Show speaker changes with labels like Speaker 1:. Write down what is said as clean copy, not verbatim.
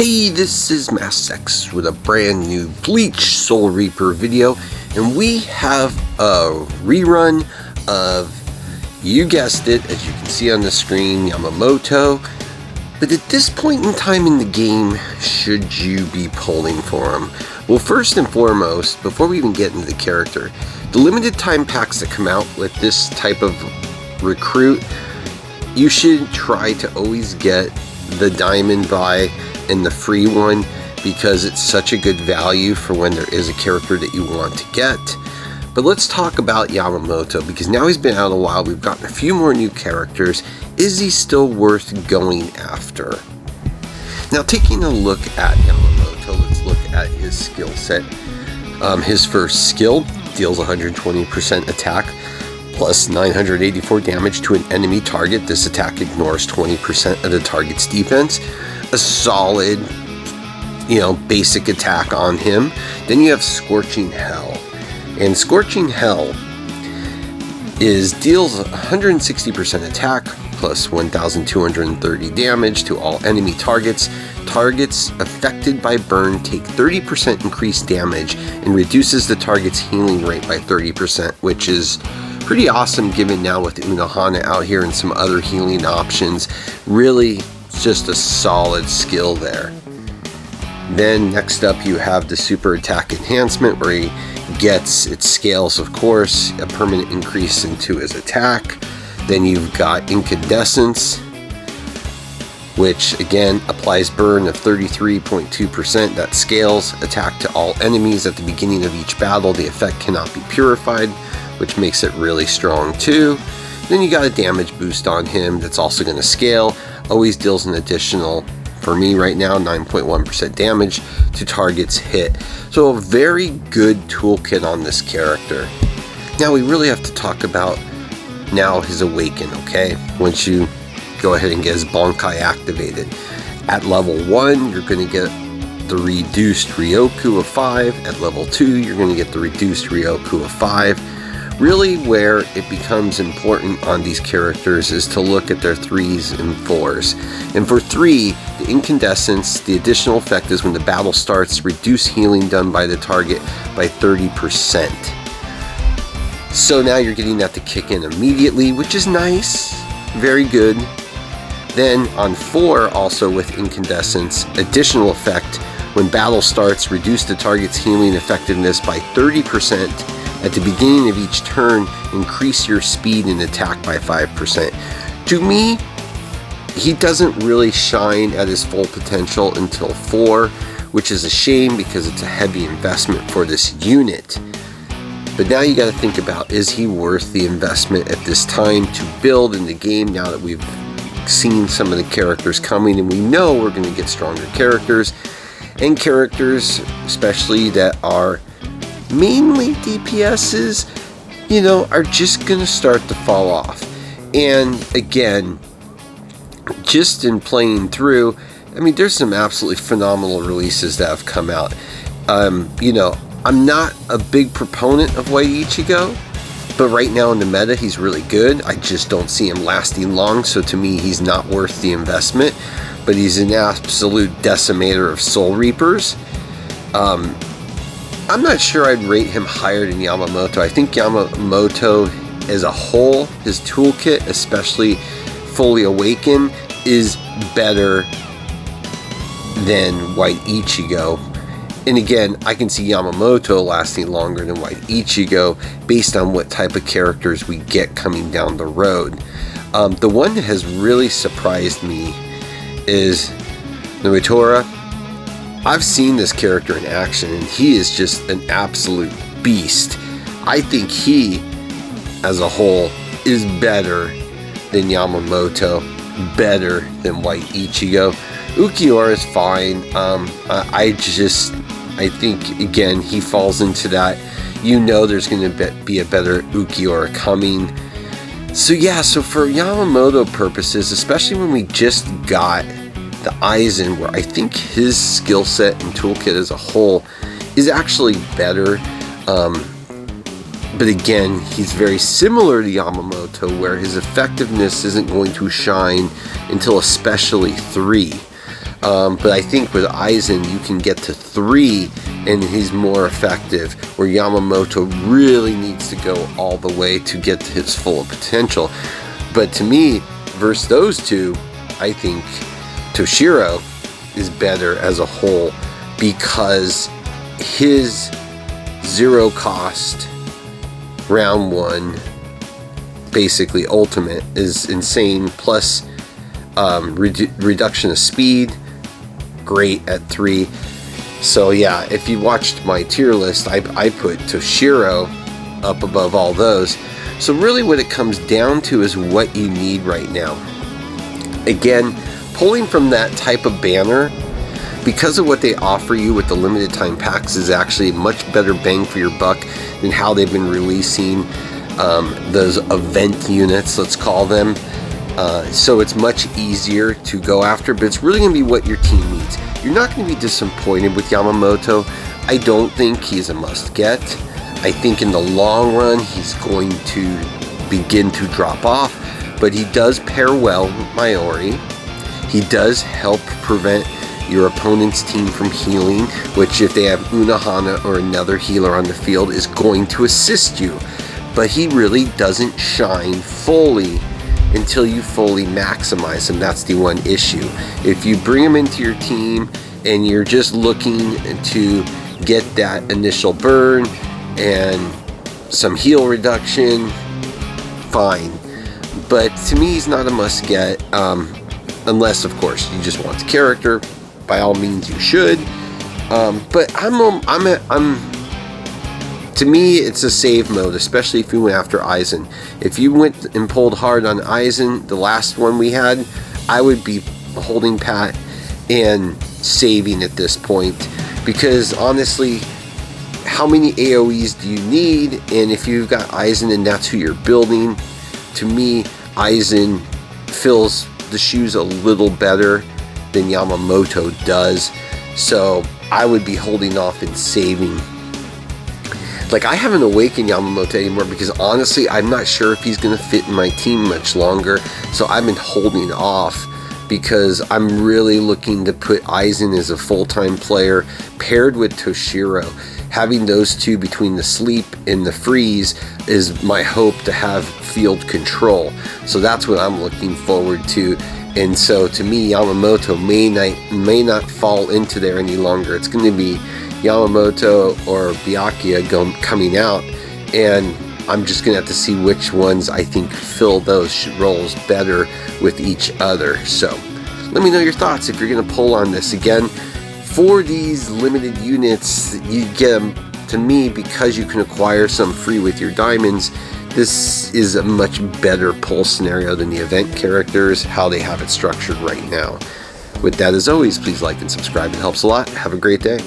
Speaker 1: Hey, this is Mass with a brand new Bleach Soul Reaper video, and we have a rerun of, you guessed it, as you can see on the screen, Yamamoto. But at this point in time in the game, should you be pulling for him? Well, first and foremost, before we even get into the character, the limited time packs that come out with this type of recruit, you should try to always get the diamond buy and the free one, because it's such a good value for when there is a character that you want to get. But let's talk about Yamamoto, because now he's been out a while, we've gotten a few more new characters. Is he still worth going after? Now, taking a look at Yamamoto, let's look at his skill set. His first skill deals 120% attack plus 984 damage to an enemy target. This attack ignores 20% of the target's defense. A solid, basic attack on him. Then you have Scorching Hell. And Scorching Hell deals 160% attack plus 1230 damage to all enemy targets. Targets affected by burn take 30% increased damage and reduces the target's healing rate by 30%, which is pretty awesome given now with Unohana out here and some other healing options. Really just a solid skill there. Then next up you have the super attack enhancement, where he gets, it scales of course, a permanent increase into his attack. Then you've got incandescence, which again applies burn of 33.2%. that scales attack to all enemies at the beginning of each battle. The effect cannot be purified, which makes it really strong too. Then you got a damage boost on him that's also going to scale. Always deals an additional, for me right now, 9.1% damage to targets hit. So a very good toolkit on this character. Now we really have to talk about now his awaken, okay? Once you go ahead and get his Bankai activated. At level 1, you're going to get the reduced Ryoku of 5. At level 2, you're going to get the reduced Ryoku of 5. Really where it becomes important on these characters is to look at their 3s and 4s. And for 3, the incandescence, the additional effect is when the battle starts, reduce healing done by the target by 30%. So now you're getting that to kick in immediately, which is nice, very good. Then on 4, also with incandescence, additional effect, when battle starts, reduce the target's healing effectiveness by 30%. At the beginning of each turn, increase your speed and attack by 5%. To me, he doesn't really shine at his full potential until 4, which is a shame because it's a heavy investment for this unit. But now you got to think about, is he worth the investment at this time to build in the game, now that we've seen some of the characters coming and we know we're going to get stronger characters, and characters especially that are mainly DPSs, are just going to start to fall off. And again, just in playing through, there's some absolutely phenomenal releases that have come out. I'm not a big proponent of White Ichigo, but right now in the meta, he's really good. I just don't see him lasting long, so to me, he's not worth the investment. But he's an absolute decimator of Soul Reapers. I'm not sure I'd rate him higher than Yamamoto. I think Yamamoto as a whole, his toolkit, especially fully awakened, is better than White Ichigo. And again, I can see Yamamoto lasting longer than White Ichigo based on what type of characters we get coming down the road. The one that has really surprised me is Narutora. I've seen this character in action, and he is just an absolute beast. I think he, as a whole, is better than Yamamoto, better than White Ichigo. Ukiura is fine. I think, again, he falls into that. There's going to be a better Ukiura coming. So yeah, so for Yamamoto purposes, especially when we just got the Aizen, where I think his skill set and toolkit as a whole is actually better. But again, he's very similar to Yamamoto, where his effectiveness isn't going to shine until especially 3. But I think with Aizen, you can get to 3 and he's more effective, where Yamamoto really needs to go all the way to get to his full potential. But to me, versus those two, I think Toshiro is better as a whole, because his 0 cost round 1, basically ultimate, is insane, plus reduction of speed, great at 3. So yeah, if you watched my tier list, I put Toshiro up above all those. So really what it comes down to is what you need right now. Again, pulling from that type of banner, because of what they offer you with the limited time packs, is actually a much better bang for your buck than how they've been releasing those event units, let's call them. So it's much easier to go after, but it's really going to be what your team needs. You're not going to be disappointed with Yamamoto. I don't think he's a must-get. I think in the long run, he's going to begin to drop off, but he does pair well with Mayuri. He does help prevent your opponent's team from healing, which if they have Unohana or another healer on the field is going to assist you. But he really doesn't shine fully until you fully maximize him. That's the one issue. If you bring him into your team and you're just looking to get that initial burn and some heal reduction, fine. But to me, he's not a must get, unless of course you just want the character. By all means you should, but to me it's a save mode, especially if you went after Aizen. If you went and pulled hard on Aizen, the last one we had, I would be holding pat and saving at this point, because honestly, how many AoEs do you need? And if you've got Aizen and that's who you're building, to me Aizen fills the shoes a little better than Yamamoto does. So I would be holding off and saving. Like, I haven't awakened Yamamoto anymore because honestly I'm not sure if he's going to fit in my team much longer. So I've been holding off because I'm really looking to put Aizen as a full-time player paired with Toshiro. Having those two between the sleep and the freeze is my hope to have field control. So that's what I'm looking forward to. And so to me, Yamamoto may not fall into there any longer. It's going to be Yamamoto or Byakuya coming out, and I'm just going to have to see which ones I think fill those roles better with each other. So let me know your thoughts if you're going to pull on this. Again, for these limited units, you get them, to me, because you can acquire some free with your diamonds. This is a much better pull scenario than the event characters, how they have it structured right now. With that, as always, please like and subscribe. It helps a lot. Have a great day.